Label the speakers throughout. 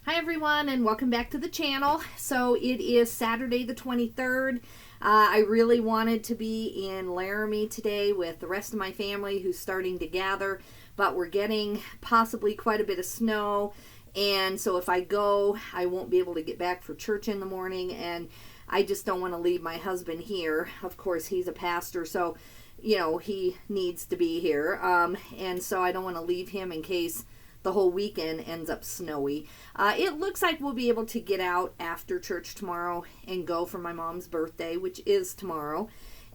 Speaker 1: Hi everyone, and welcome back to the channel. So it is Saturday the 23rd. I really wanted to be in Laramie today with the rest of my family who's starting to gather, but we're getting possibly quite a bit of snow, and so if I go, I won't be able to get back for church in the morning, and I just don't want to leave my husband here. Of course, he's a pastor, so he needs to be here, and so I don't want to leave him in case the whole weekend ends up snowy. It looks like we'll be able to get out after church tomorrow and go for my mom's birthday, which is tomorrow.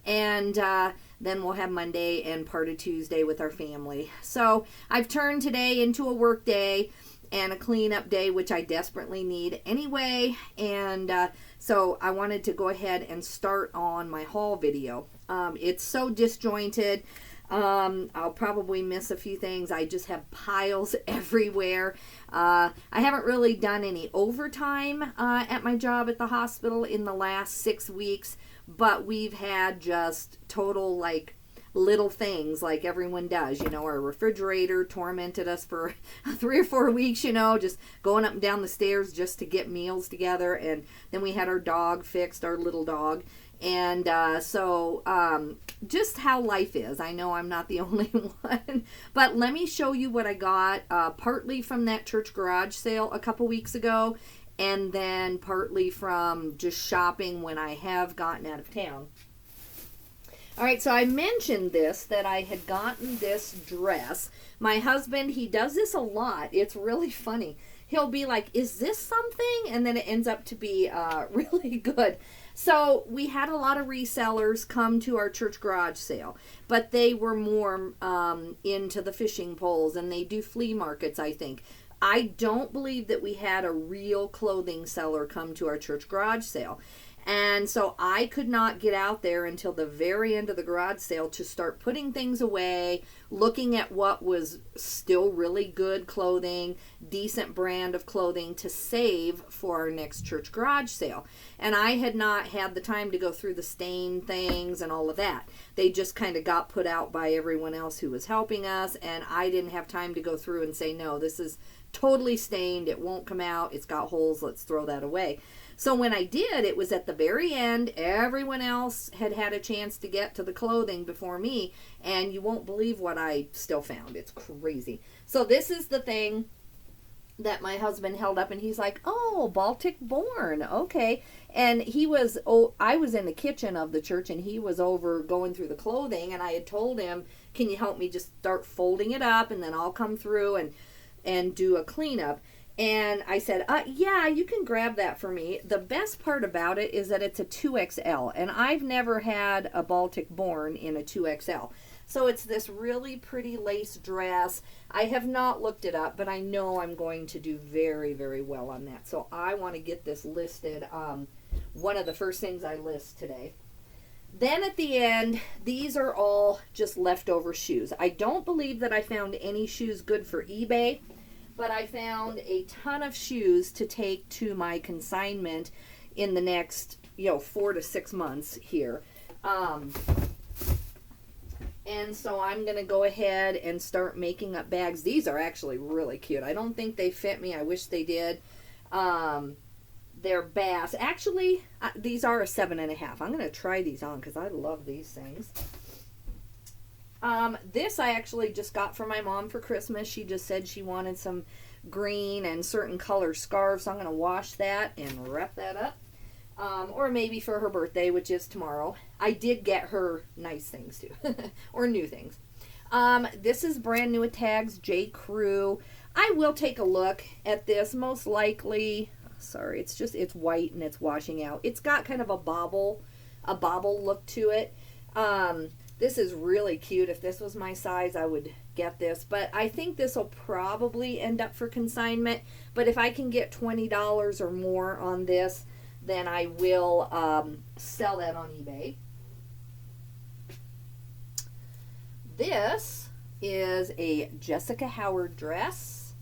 Speaker 1: And then we'll have Monday and part of Tuesday with our family. So I've turned today into a work day and a cleanup day, which I desperately need anyway. And so I wanted to go ahead and start on my haul video. It's so disjointed. I'll probably miss a few things. I just have piles everywhere. I haven't really done any overtime at my job at the hospital in the last 6 weeks, but we've had just total little things like everyone does. Our refrigerator tormented us for 3 or 4 weeks, just going up and down the stairs just to get meals together. And then we had our dog fixed, our little dog. And so just how life is. I know I'm not the only one, but let me show you what I got, partly from that church garage sale a couple weeks ago, and then partly from just shopping when I have gotten out of town. All right, so I mentioned that I had gotten this dress. My husband, he does this a lot. It's really funny. He'll be like, is this something? And then it ends up to be really good. So we had a lot of resellers come to our church garage sale, but they were more into the fishing poles, and they do flea markets, I think. I don't believe that we had a real clothing seller come to our church garage sale. And so I could not get out there until the very end of the garage sale to start putting things away, looking at what was still really good clothing, decent brand of clothing to save for our next church garage sale. And I had not had the time to go through the stain things and all of that. They just kind of got put out by everyone else who was helping us, and I didn't have time to go through and say, no, this is totally stained, it won't come out, it's got holes, let's throw that away. So when I did, it was at the very end. Everyone else had had a chance to get to the clothing before me, and you won't believe what I still found. It's crazy. So this is the thing that my husband held up, and he's like, oh, Baltic born, okay. And I was in the kitchen of the church, and he was over going through the clothing, and I had told him, can you help me just start folding it up, and then I'll come through and do a cleanup. And I said, yeah, you can grab that for me. The best part about it is that it's a 2XL, and I've never had a Baltic born in a 2XL. So it's this really pretty lace dress. I have not looked it up, but I know I'm going to do very, very well on that. So I want to get this listed. One of the first things I list today. Then at the end, these are all just leftover shoes. I don't believe that I found any shoes good for eBay, but I found a ton of shoes to take to my consignment in the next, 4 to 6 months here. And so I'm going to go ahead and start making up bags. These are actually really cute. I don't think they fit me. I wish they did. They're bass. Actually, these are a 7.5. I'm going to try these on because I love these things. This I actually just got from my mom for Christmas. She just said she wanted some green and certain color scarves. So I'm going to wash that and wrap that up. Or maybe for her birthday, which is tomorrow. I did get her nice things too. Or new things. This is brand new at Tags, J. Crew. I will take a look at this. Most likely, sorry, it's white and it's washing out. It's got kind of a bobble look to it. This is really cute. If this was my size, I would get this. But I think this will probably end up for consignment. But if I can get $20 or more on this, then I will sell that on eBay. This is a Jessica Howard dress.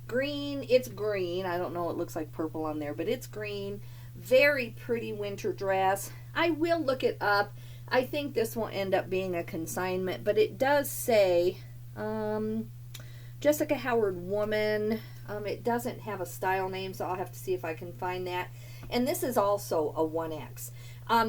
Speaker 1: Green. It's green. I don't know. It looks like purple on there, but it's green. Very pretty winter dress. I will look it up. I think this will end up being a consignment, but it does say Jessica Howard Woman. It doesn't have a style name, so I'll have to see if I can find that. And this is also a 1X.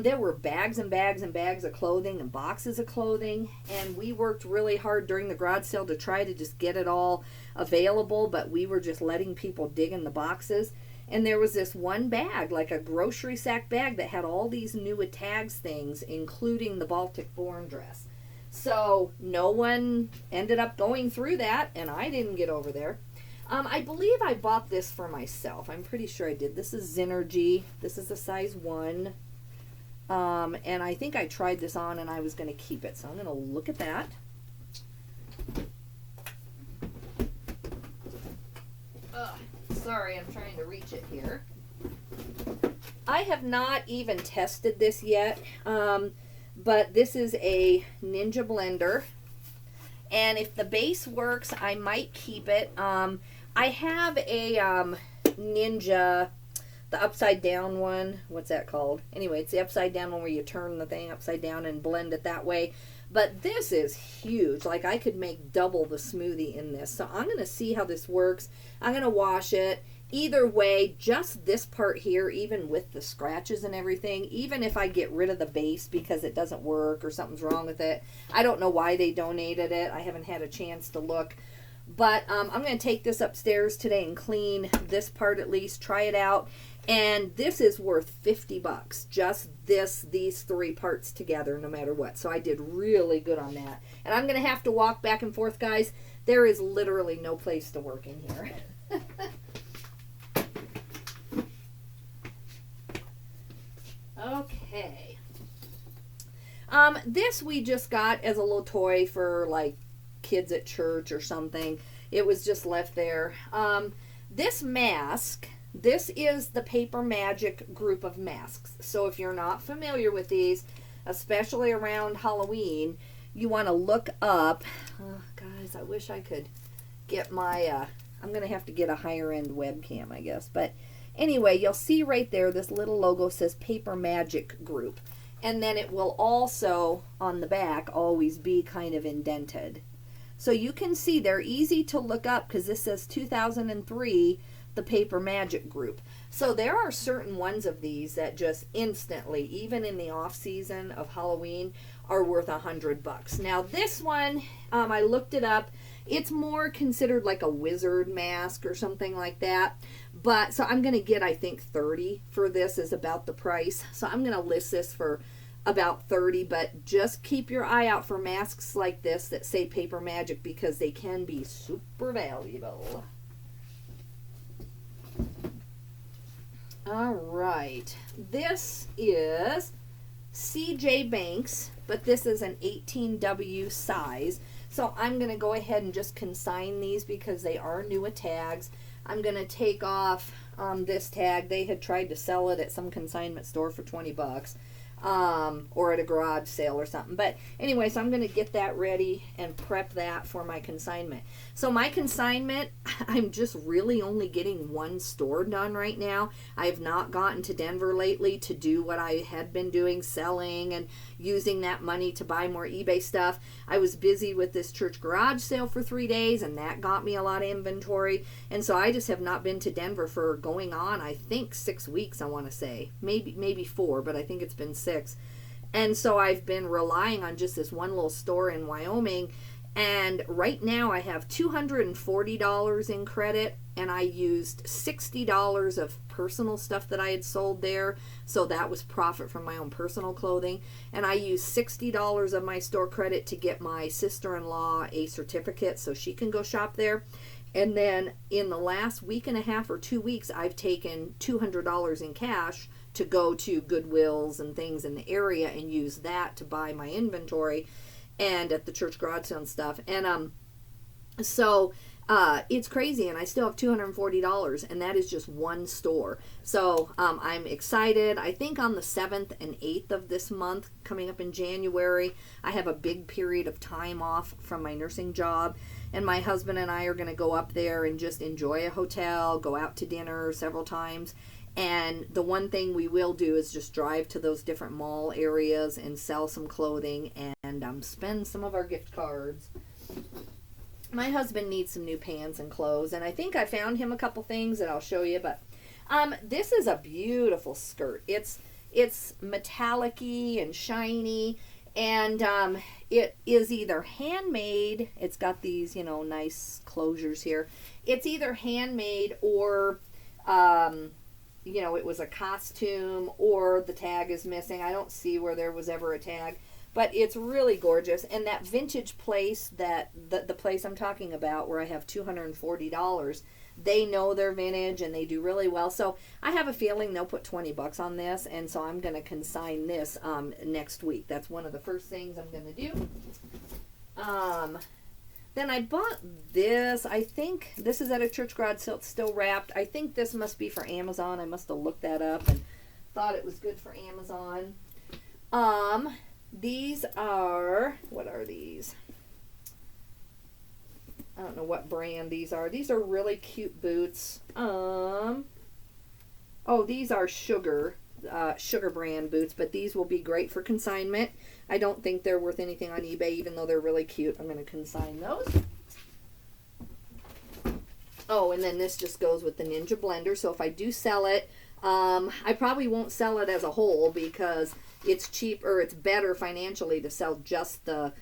Speaker 1: There were bags and bags and bags of clothing and boxes of clothing, and we worked really hard during the garage sale to try to just get it all available, but we were just letting people dig in the boxes. And there was this one bag, like a grocery sack bag, that had all these new tags things, including the Baltic born dress. So no one ended up going through that, and I didn't get over there. I believe I bought this for myself. I'm pretty sure I did. This is Synergy. This is a size 1. And I think I tried this on and I was going to keep it. So I'm going to look at that. Sorry, I'm trying to reach it here. I have not even tested this yet. But this is a Ninja blender. And if the base works, I might keep it. I have a Ninja, the upside down one. What's that called? Anyway, it's the upside down one where you turn the thing upside down and blend it that way. But this is huge. Like, I could make double the smoothie in this. So I'm going to see how this works. I'm going to wash it. Either way, just this part here, even with the scratches and everything, even if I get rid of the base because it doesn't work or something's wrong with it, I don't know why they donated it. I haven't had a chance to look. But I'm going to take this upstairs today and clean this part at least, try it out. And this is worth $50. Just these 3 parts together, no matter what. So I did really good on that. And I'm going to have to walk back and forth, guys. There is literally no place to work in here. Okay. This we just got as a little toy for like kids at church or something. It was just left there. This mask, this is the Paper Magic group of masks. So if you're not familiar with these, especially around Halloween, you want to look up. Guys, I wish I could get my, I'm going to have to get a higher end webcam, I guess. But anyway, you'll see right there, this little logo says Paper Magic Group. And then it will also, on the back, always be kind of indented. So you can see they're easy to look up because this says 2003, the Paper Magic Group. So there are certain ones of these that just instantly, even in the off season of Halloween, are worth $100. Now this one, I looked it up. It's more considered like a wizard mask or something like that. But so I'm going to get, I think, 30 for this is about the price. So I'm going to list this for about 30, but just keep your eye out for masks like this that say Paper Magic because they can be super valuable. All right. This is CJ Banks, but this is an 18W size. So I'm going to go ahead and just consign these because they are new tags. I'm going to take off this tag. They had tried to sell it at some consignment store for 20 bucks. Or at a garage sale or something. But anyway, so I'm going to get that ready and prep that for my consignment. So my consignment, I'm just really only getting one store done right now. I have not gotten to Denver lately to do what I had been doing, selling and using that money to buy more eBay stuff. I was busy with this church garage sale for 3 days, and that got me a lot of inventory. And so I just have not been to Denver for going on, I think, 6 weeks, I want to say. Maybe 4, but I think it's been 6. And so I've been relying on just this one little store in Wyoming. And right now I have $240 in credit, and I used $60 of personal stuff that I had sold there. So that was profit from my own personal clothing. And I used $60 of my store credit to get my sister-in-law a certificate so she can go shop there. And then in the last week and a half or 2 weeks, I've taken $200 in cash to go to Goodwills and things in the area and use that to buy my inventory and at the church garage sale and stuff. And so it's crazy, and I still have $240, and that is just one store. So I'm excited. I think on the 7th and 8th of this month, coming up in January, I have a big period of time off from my nursing job, and my husband and I are going to go up there and just enjoy a hotel, go out to dinner several times. And the one thing we will do is just drive to those different mall areas and sell some clothing and spend some of our gift cards. My husband needs some new pants and clothes, and I think I found him a couple things that I'll show you. But this is a beautiful skirt. It's metallic-y and shiny, and it is either handmade. It's got these, you know, nice closures here. It's either handmade or, you know, it was a costume, or the tag is missing. I don't see where there was ever a tag. But it's really gorgeous. And that vintage place, that the place I'm talking about where I have $240, they know their vintage and they do really well. So I have a feeling they'll put 20 bucks on this. And so I'm going to consign this next week. That's one of the first things I'm going to do. Then I bought this. I think this is at a church garage, so it's still wrapped. I think this must be for Amazon. I must have looked that up and thought it was good for Amazon. These are, what are these? I don't know what brand these are. These are really cute boots. Oh, these are Sugar brand boots, but these will be great for consignment. I don't think they're worth anything on eBay, even though they're really cute. I'm going to consign those. Oh, and then this just goes with the Ninja blender. So if I do sell it, I probably won't sell it as a whole because it's cheaper, it's better financially to sell just the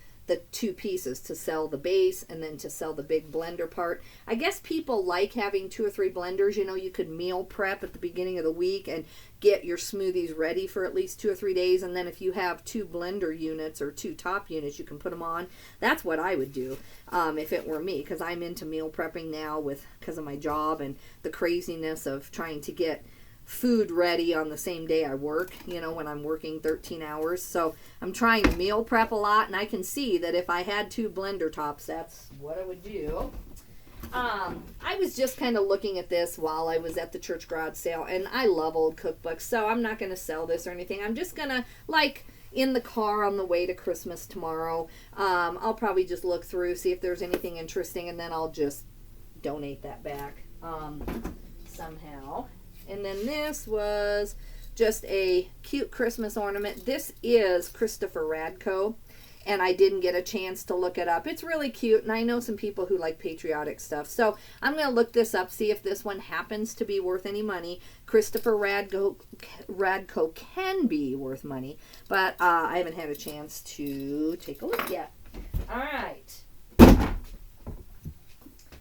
Speaker 1: two pieces, to sell the base and then to sell the big blender part. I guess people like having 2 or 3 blenders. You know, you could meal prep at the beginning of the week and get your smoothies ready for at least 2 or 3 days, and then if you have 2 blender units or 2 top units, you can put them on. That's what I would do if it were me, because I'm into meal prepping now because of my job and the craziness of trying to get food ready on the same day I work, you know, when I'm working 13 hours. So I'm trying to meal prep a lot, and I can see that if I had 2 blender tops, that's what I would do. I was just kind of looking at this while I was at the church garage sale, and I love old cookbooks, so I'm not going to sell this or anything. I'm just going to, like, in the car on the way to Christmas tomorrow, I'll probably just look through, see if there's anything interesting, and then I'll just donate that back somehow. And then this was just a cute Christmas ornament. This is Christopher Radko, and I didn't get a chance to look it up. It's really cute, and I know some people who like patriotic stuff. So I'm going to look this up, see if this one happens to be worth any money. Christopher Radko can be worth money, but I haven't had a chance to take a look yet. All right.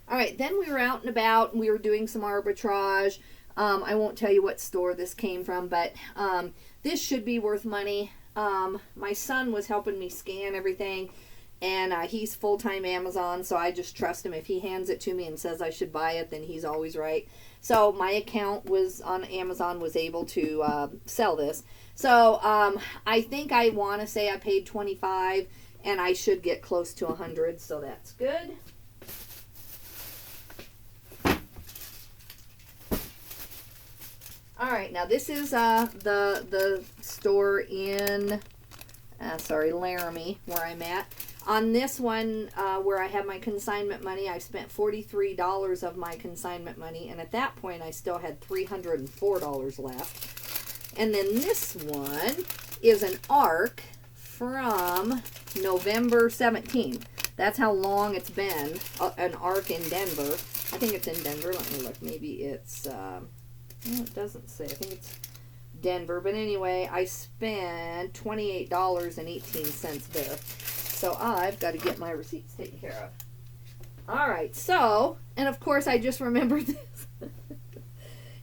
Speaker 1: All right, then we were out and about, and we were doing some arbitrage. I won't tell you what store this came from, but this should be worth money. My son was helping me scan everything, and he's full-time Amazon, so I just trust him. If he hands it to me and says I should buy it, then he's always right. So my account was on Amazon, was able to sell this. So I think I want to say I paid $25, and I should get close to $100, so that's good. All right, now this is the store in, Laramie, where I'm at. On this one, where I have my consignment money, I spent $43 of my consignment money, and at that point, I still had $304 left. And then this one is an ARC from November 17th. That's how long it's been, an ARC in Denver. I think it's in Denver. Let me look. Maybe it's... well, it doesn't say. I think it's Denver. But anyway, I spent $28.18 there. So I've got to get my receipts taken care of. All right. So, and of course, I just remembered this.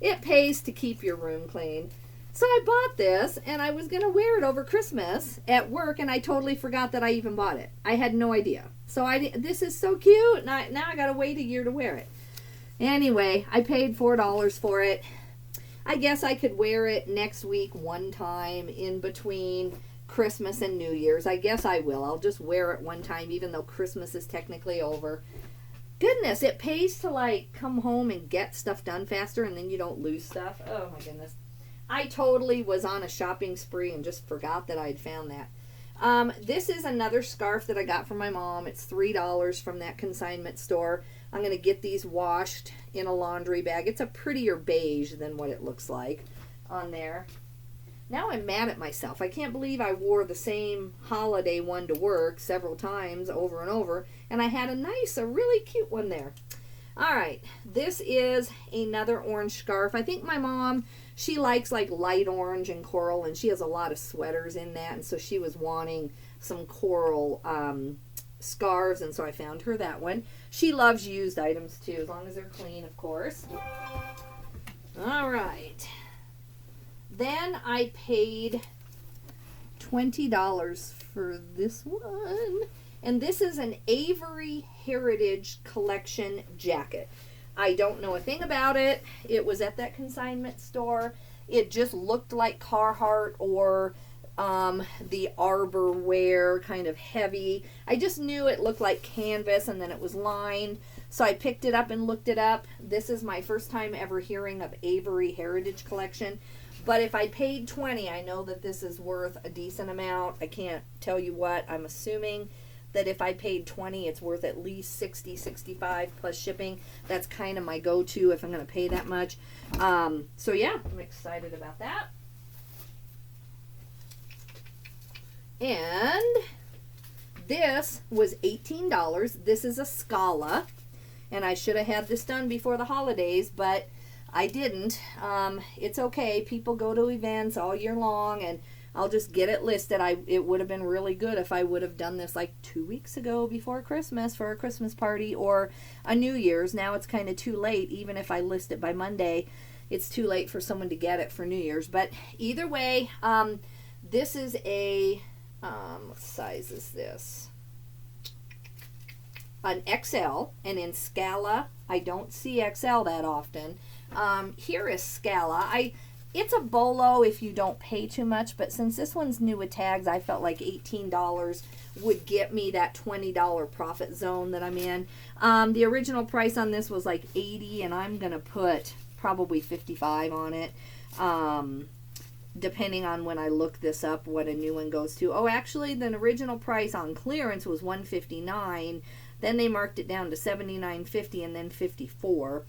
Speaker 1: It pays to keep your room clean. So I bought this, and I was going to wear it over Christmas at work, and I totally forgot that I even bought it. I had no idea. So this is so cute. Now I got to wait a year to wear it. Anyway, I paid $4 for it. I guess I could wear it next week one time in between Christmas and New Year's. I guess I will. I'll just wear it one time, even though Christmas is technically over. Goodness, it pays to, like, come home and get stuff done faster, and then you don't lose stuff. Oh, my goodness. I totally was on a shopping spree and just forgot that I'd found that. This is another scarf that I got from my mom. It's $3 from that consignment store. I'm going to get these washed in a laundry bag. It's a prettier beige than what it looks like on there. Now I'm mad at myself. I can't believe I wore the same holiday one to work several times over and over, and I had a really cute one there. All right, this is another orange scarf. I think my mom, she likes like light orange and coral, and she has a lot of sweaters in that, and so she was wanting some coral scarves, and so I found her that one. She loves used items too, as long as they're clean, of course. All right. Then I paid $20 for this one. And this is an Avery Heritage Collection jacket. I don't know a thing about it. It was at that consignment store. It just looked like Carhartt or the Arbor wear, kind of heavy. I just knew it looked like canvas, and then it was lined. So I picked it up and looked it up. This is my first time ever hearing of Avery Heritage Collection. But if I paid $20, I know that this is worth a decent amount. I can't tell you what. I'm assuming that if I paid $20, it's worth at least $60, $65 plus shipping. That's kind of my go-to if I'm going to pay that much. So yeah, I'm excited about that. And this was $18. This is a Scala, and I should have had this done before the holidays, but I didn't. It's okay. People go to events all year long, and I'll just get it listed. It would have been really good if I would have done this like 2 weeks ago before Christmas for a Christmas party or a New Year's. Now it's kind of too late. Even if I list it by Monday, it's too late for someone to get it for New Year's. But either way, this is a, what size is this? An XL, and in Scala, I don't see XL that often. Here is Scala. It's a bolo if you don't pay too much, but since this one's new with tags, I felt like $18 would get me that $20 profit zone that I'm in. The original price on this was like $80, and I'm gonna put probably $55 on it, depending on when I look this up what a new one goes to. Oh, actually, the original price on clearance was $159. Then they marked it down to $79.50 and then $54.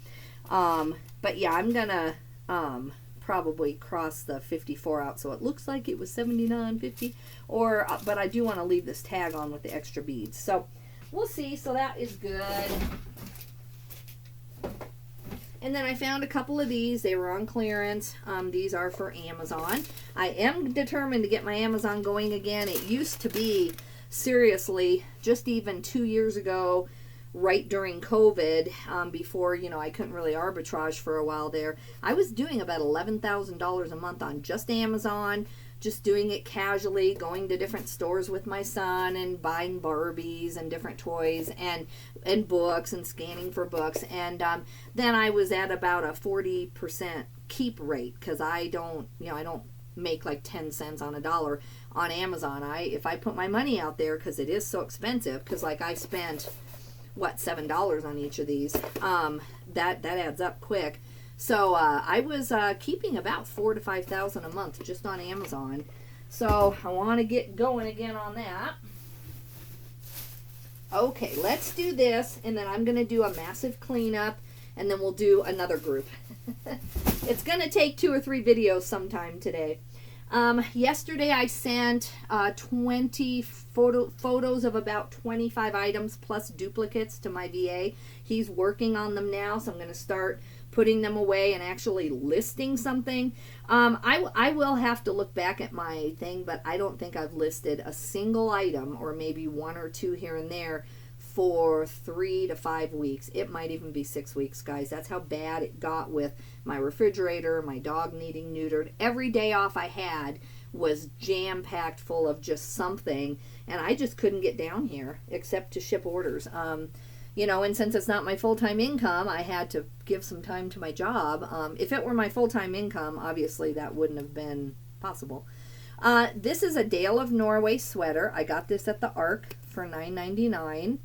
Speaker 1: But yeah, I'm gonna probably cross the 54 out so it looks like it was $79.50, or but I do want to leave this tag on with the extra beads, so we'll see. So that is good. And then I found a couple of these. They were on clearance. These are for Amazon. I am determined to get my Amazon going again. It used to be, seriously, just even 2 years ago, right during COVID, before, you know, I couldn't really arbitrage for a while there, I was doing about $11,000 a month on just Amazon, just doing it casually, going to different stores with my son and buying Barbies and different toys and books and scanning for books. And then I was at about a 40% keep rate, because I don't make like 10 cents on a dollar on Amazon. If I put my money out there, because it is so expensive, because like I spent what, $7 on each of these, that adds up quick. So I was keeping about $4,000 to $5,000 a month just on Amazon. So I want to get going again on that. Okay, let's do this, and then I'm going to do a massive cleanup, and then we'll do another group. It's going to take 2 or 3 videos sometime today. Yesterday I sent 20 photos of about 25 items plus duplicates to my VA. He's working on them now, so I'm going to start putting them away and actually listing something. I will have to look back at my thing, but I don't think I've listed a single item, or maybe 1 or 2 here and there, for 3 to 5 weeks. It might even be 6 weeks, guys. That's how bad it got with my refrigerator, my dog needing neutered. Every day off I had was jam-packed full of just something, and I just couldn't get down here except to ship orders. You know, and since it's not my full-time income, I had to give some time to my job. If it were my full-time income, obviously that wouldn't have been possible. This is a Dale of Norway sweater. I got this at the Ark for $9.99.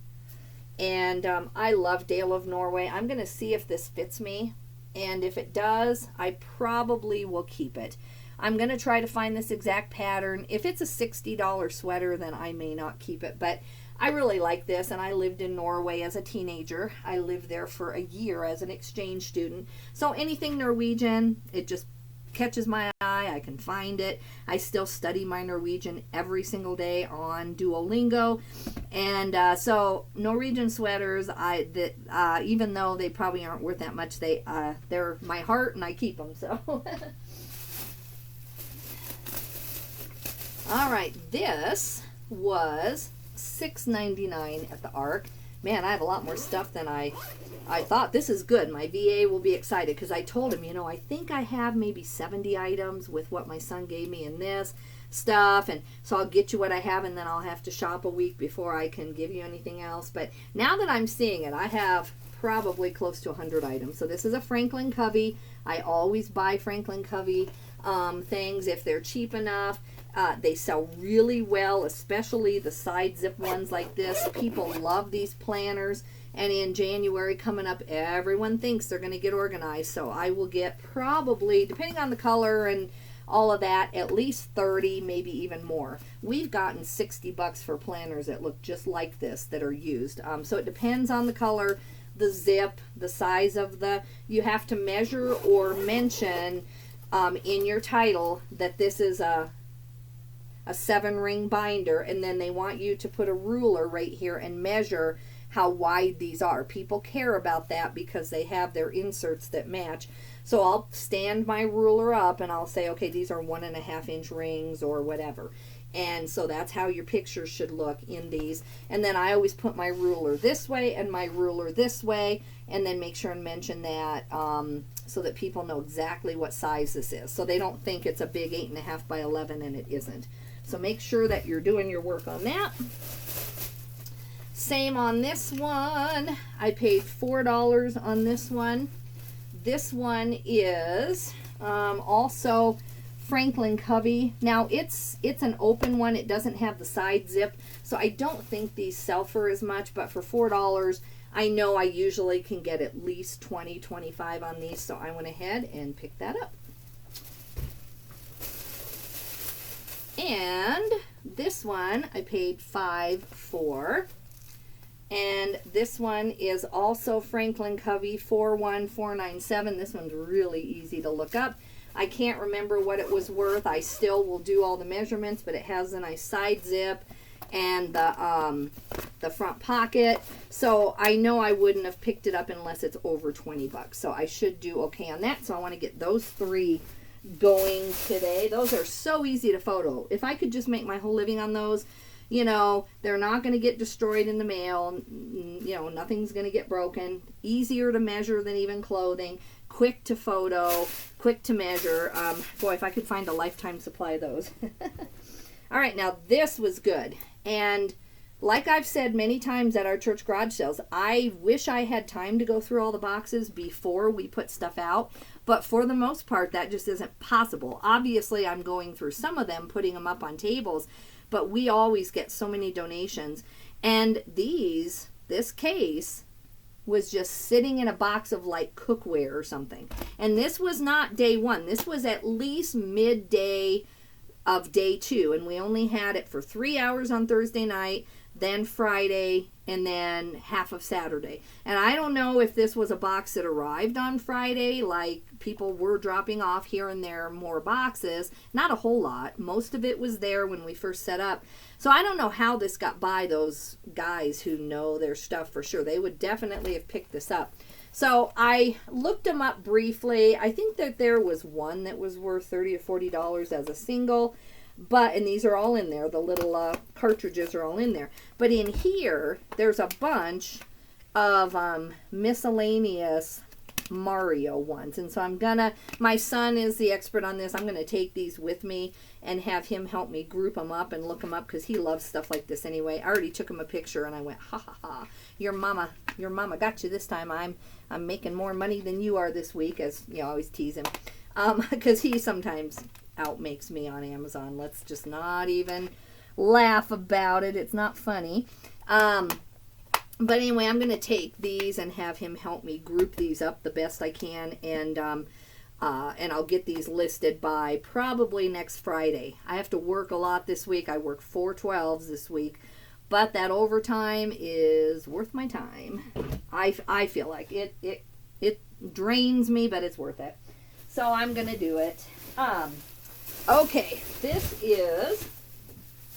Speaker 1: And I love Dale of Norway. I'm going to see if this fits me. And if it does, I probably will keep it. I'm going to try to find this exact pattern. If it's a $60 sweater, then I may not keep it. But I really like this, and I lived in Norway as a teenager. I lived there for a year as an exchange student. So anything Norwegian, it just catches my eye, I can find it. I still study my Norwegian every single day on Duolingo. And so Norwegian sweaters, even though they probably aren't worth that much, they're my heart, and I keep them. So, all right, this was $6.99 at the Ark. Man, I have a lot more stuff than I thought. This is good. My VA will be excited because I told him, I think I have maybe 70 items with what my son gave me in this stuff, and so I'll get you what I have, and then I'll have to shop a week before I can give you anything else. But now that I'm seeing it, I have probably close to 100 items. So this is a Franklin Covey. I always buy Franklin Covey things if they're cheap enough. They sell really well, especially the side zip ones like this. People love these planners. And in January coming up, everyone thinks they're going to get organized. So I will get probably, depending on the color and all of that, at least 30, maybe even more. We've gotten $60 for planners that look just like this that are used. So it depends on the color, the zip, the size of you have to measure or mention in your title that this is a 7-ring binder, and then they want you to put a ruler right here and measure how wide these are. People care about that because they have their inserts that match. So I'll stand my ruler up and I'll say, okay, these are 1.5-inch rings or whatever. And so that's how your pictures should look in these. And then I always put my ruler this way and my ruler this way, and then make sure and mention that so that people know exactly what size this is. So they don't think it's a big 8.5 by 11 and it isn't. So make sure that you're doing your work on that. Same on this one. I paid $4 on this one. This one is also Franklin Covey. Now it's an open one. It doesn't have the side zip, so I don't think these sell for as much, but for $4 I know I usually can get at least 20, 25 on these, so I went ahead and picked that up. And this one I paid $5 for. And this one is also Franklin Covey 41497. This one's really easy to look up. I can't remember what it was worth. I still will do all the measurements, but it has a nice side zip and the front pocket. So I know I wouldn't have picked it up unless it's over $20. So I should do okay on that. So I want to get those 3 going today. Those are so easy to photo. If I could just make my whole living on those, they're not going to get destroyed in the mail. Nothing's going to get broken. Easier to measure than even clothing. Quick to photo. Quick to measure. Boy, if I could find a lifetime supply of those. All right, now this was good. And like I've said many times at our church garage sales, I wish I had time to go through all the boxes before we put stuff out. But for the most part, that just isn't possible. Obviously, I'm going through some of them, putting them up on tables. But we always get so many donations. And this case was just sitting in a box of like cookware or something. And this was not day 1. This was at least midday of day 2. And we only had it for 3 hours on Thursday night, then Friday, and then half of Saturday. And I don't know if this was a box that arrived on Friday, like people were dropping off here and there more boxes. Not a whole lot. Most of it was there when we first set up. So I don't know how this got by those guys who know their stuff for sure. They would definitely have picked this up. So I looked them up briefly. I think that there was one that was worth $30 or $40 as a single. And these are all in there. The little cartridges are all in there. But in here, there's a bunch of miscellaneous Mario ones. And so my son is the expert on this. I'm going to take these with me and have him help me group them up and look them up because he loves stuff like this anyway. I already took him a picture and I went, ha ha ha, your mama got you this time. I'm making more money than you are this week, as I always tease him. Because he sometimes outmakes me on Amazon. Let's just not even laugh about it. It's not funny. But anyway, I'm going to take these and have him help me group these up the best I can, and I'll get these listed by probably next Friday. I have to work a lot this week. I work 4 12s this week, but that overtime is worth my time. I feel like it drains me, but it's worth it. So I'm going to do it. Okay, this is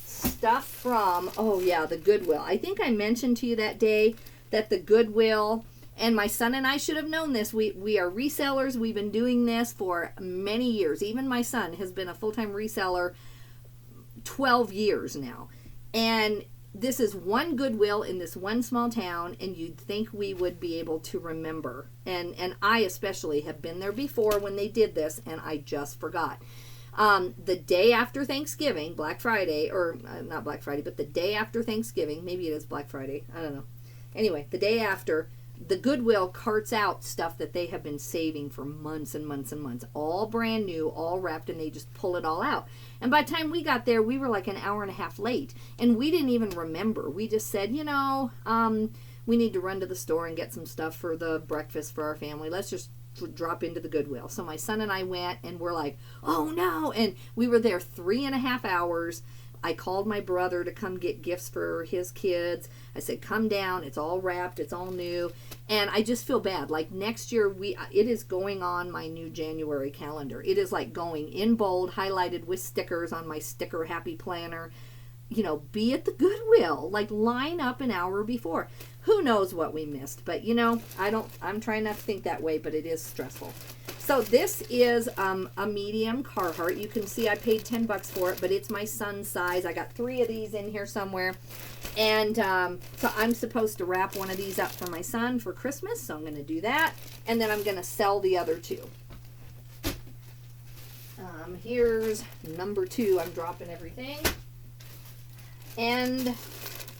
Speaker 1: stuff from, oh yeah, the Goodwill. I think I mentioned to you that day that the Goodwill, and my son and I should have known this. We are resellers. We've been doing this for many years. Even my son has been a full-time reseller 12 years now. And this is one Goodwill in this one small town, and you'd think we would be able to remember. And I especially have been there before when they did this, and I just forgot. The day after Thanksgiving, Black Friday, or not Black Friday, but the day after Thanksgiving, maybe it is Black Friday, I don't know. Anyway, the day after, the Goodwill carts out stuff that they have been saving for months and months and months. All brand new, all wrapped, and they just pull it all out. And by the time we got there, we were like an hour and a half late. And we didn't even remember. We just said, you know, we need to run to the store and get some stuff for the breakfast for our family. Let's just drop into the Goodwill. So my son and I went, and we're like, oh no. And we were there 3.5 hours. I called my brother to come get gifts for his kids. I said, come down. It's all wrapped. It's all new. And I just feel bad. Like next year, it is going on my new January calendar. It is like going in bold, highlighted with stickers on my sticker happy planner. You know, be at the Goodwill. Like line up an hour before. Who knows what we missed? But you know, I'm trying not to think that way, but it is stressful. So this is a medium Carhartt. You can see I paid $10 for it, but it's my son's size. I got 3 of these in here somewhere. And so I'm supposed to wrap one of these up for my son for Christmas. So I'm going to do that. And then I'm going to sell the other 2. Here's number 2. I'm dropping everything. And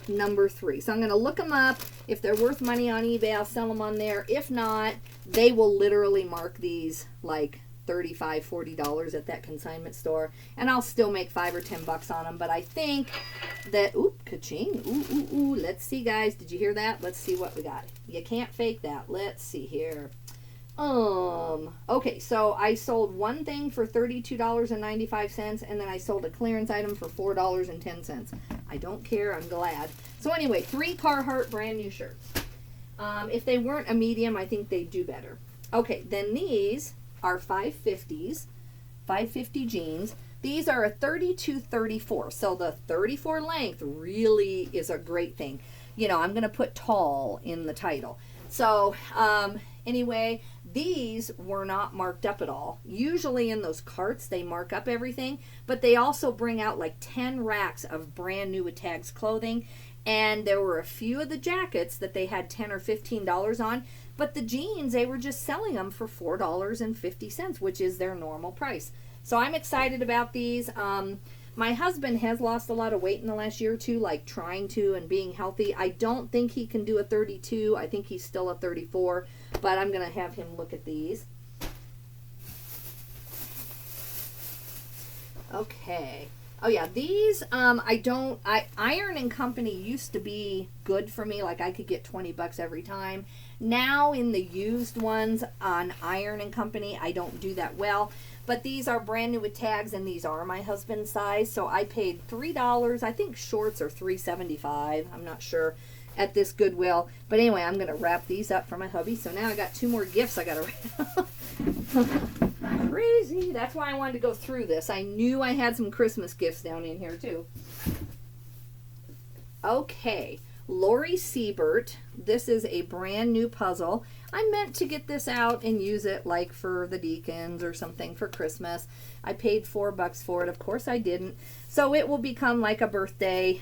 Speaker 1: number 3. So I'm going to look them up. If they're worth money on eBay, I'll sell them on there. If not, they will literally mark these like $35, $40 at that consignment store. And I'll still make $5 or $10 on them. But I think that, oop, ka-ching. Ooh. Let's see, guys. Did you hear that? Let's see what we got. You can't fake that. Let's see here. Okay, so I sold one thing for $32.95, and then I sold a clearance item for $4.10. I don't care, I'm glad. So anyway, 3 Carhartt brand new shirts. If they weren't a medium, I think they'd do better. Okay, then these are 550s, 550 jeans. These are a 32-34, so the 34 length really is a great thing. You know, I'm going to put tall in the title. So, anyway, these were not marked up at all. Usually in those carts, they mark up everything, but they also bring out like 10 racks of brand new with tags clothing. And there were a few of the jackets that they had $10 or $15 on, but the jeans, they were just selling them for $4.50, which is their normal price. So I'm excited about these. My husband has lost a lot of weight in the last year or two, like trying to and being healthy. I don't think he can do a 32. I think he's still a 34, but I'm going to have him look at these. Okay. Oh yeah, these, Iron and Company used to be good for me. Like I could get $20 every time. Now in the used ones on Iron and Company, I don't do that well. But these are brand new with tags, and these are my husband's size. So I paid $3. I think shorts are $3.75. I'm not sure at this Goodwill. But anyway, I'm going to wrap these up for my hubby. So now I got 2 more gifts I got to wrap. Crazy. That's why I wanted to go through this. I knew I had some Christmas gifts down in here too. Okay. Lori Siebert. This is a brand new puzzle. I meant to get this out and use it like for the deacons or something for Christmas. I paid $4 for it. Of course I didn't. So it will become like a birthday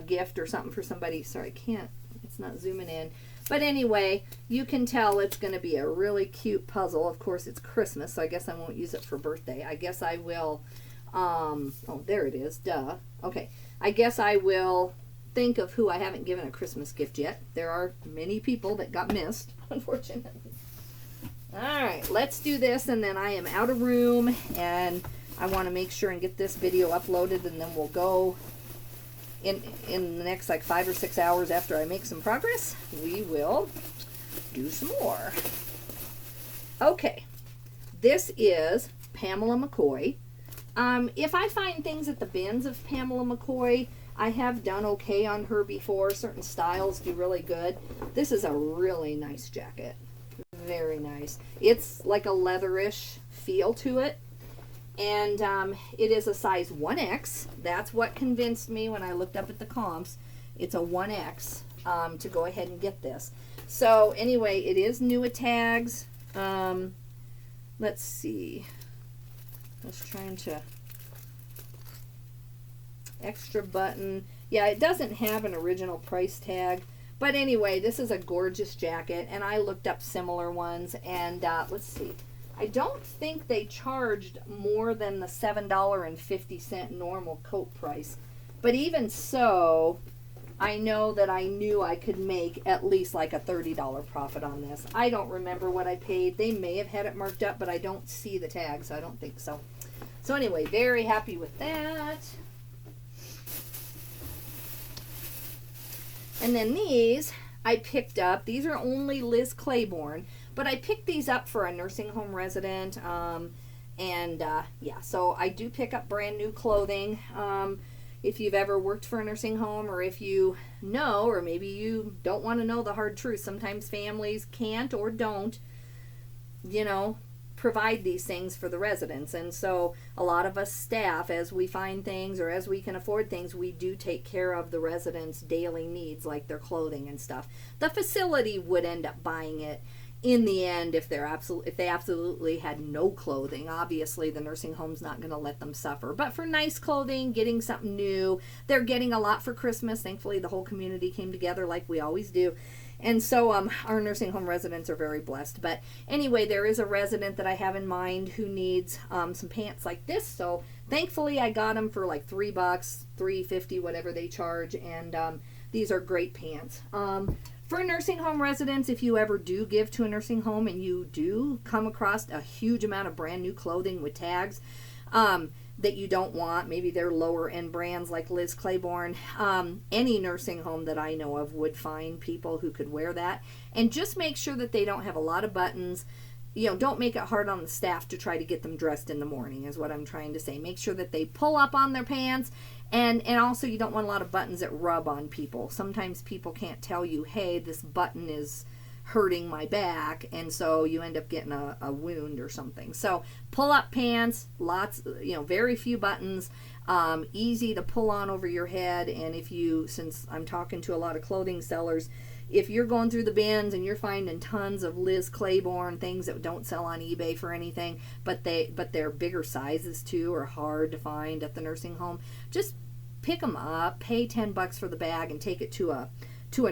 Speaker 1: gift or something for somebody. Sorry, I can't. It's not zooming in. But anyway, you can tell it's going to be a really cute puzzle. Of course, it's Christmas, so I guess I won't use it for birthday. I guess I will. Oh, there it is. Duh. Okay. I guess I will think of who I haven't given a Christmas gift yet. There are many people that got missed, unfortunately. All right, let's do this, and then I am out of room, and I want to make sure and get this video uploaded, and then we'll go in the next like 5 or 6 hours after I make some progress. We will do some more. Okay, this is Pamela McCoy. If I find things at the bins of Pamela McCoy, I have done okay on her before. Certain styles do really good. This is a really nice jacket. Very nice. It's like a leatherish feel to it. And it is a size 1X. That's what convinced me when I looked up at the comps. It's a 1X to go ahead and get this. So anyway, it is new at tags. Let's see. I was trying to... Extra button. Yeah, it doesn't have an original price tag. But anyway, this is a gorgeous jacket. And I looked up similar ones. And let's see. I don't think they charged more than the $7.50 normal coat price. But even so, I know that I knew I could make at least like a $30 profit on this. I don't remember what I paid. They may have had it marked up, but I don't see the tag, so I don't think so. So anyway, very happy with that. And then these I picked up. These are only Liz Claiborne. But I picked these up for a nursing home resident, yeah, so I do pick up brand new clothing. If you've ever worked for a nursing home, or if you know, or maybe you don't want to know the hard truth, sometimes families can't or don't, you know, provide these things for the residents. And so a lot of us staff, as we find things or as we can afford things, we do take care of the residents' daily needs, like their clothing and stuff. The facility would end up buying it in the end if they absolutely had no clothing. Obviously the nursing home's not going to let them suffer, but for nice clothing, getting something new, they're getting a lot for Christmas. Thankfully the whole community came together like we always do, and so our nursing home residents are very blessed. But anyway, there is a resident that I have in mind who needs some pants like this, so thankfully I got them for like $3, $3.50, whatever they charge, and these are great pants. For nursing home residents, if you ever do give to a nursing home and you do come across a huge amount of brand new clothing with tags that you don't want, maybe they're lower end brands like Liz Claiborne, any nursing home that I know of would find people who could wear that. And just make sure that they don't have a lot of buttons. You know, don't make it hard on the staff to try to get them dressed in the morning, is what I'm trying to say. Make sure that they pull up on their pants. And also you don't want a lot of buttons that rub on people. Sometimes people can't tell you, hey, this button is hurting my back, and so you end up getting a wound or something. So pull up pants, lots, you know, very few buttons, easy to pull on over your head. And if you, since I'm talking to a lot of clothing sellers, if you're going through the bins and you're finding tons of Liz Claiborne, things that don't sell on eBay for anything, but they're bigger sizes too, or hard to find at the nursing home, just pick them up, pay $10 for the bag, and take it to a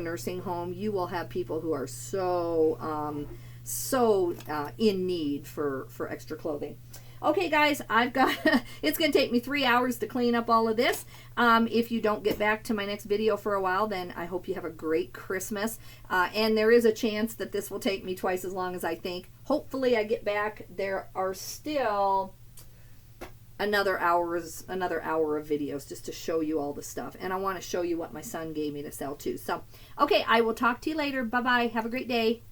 Speaker 1: nursing home. You will have people who are so in need for extra clothing. Okay, guys, I've got, it's going to take me 3 hours to clean up all of this. If you don't get back to my next video for a while, then I hope you have a great Christmas. And there is a chance that this will take me twice as long as I think. Hopefully I get back. There are still another hour of videos just to show you all the stuff. And I want to show you what my son gave me to sell too. So, okay, I will talk to you later. Bye-bye. Have a great day.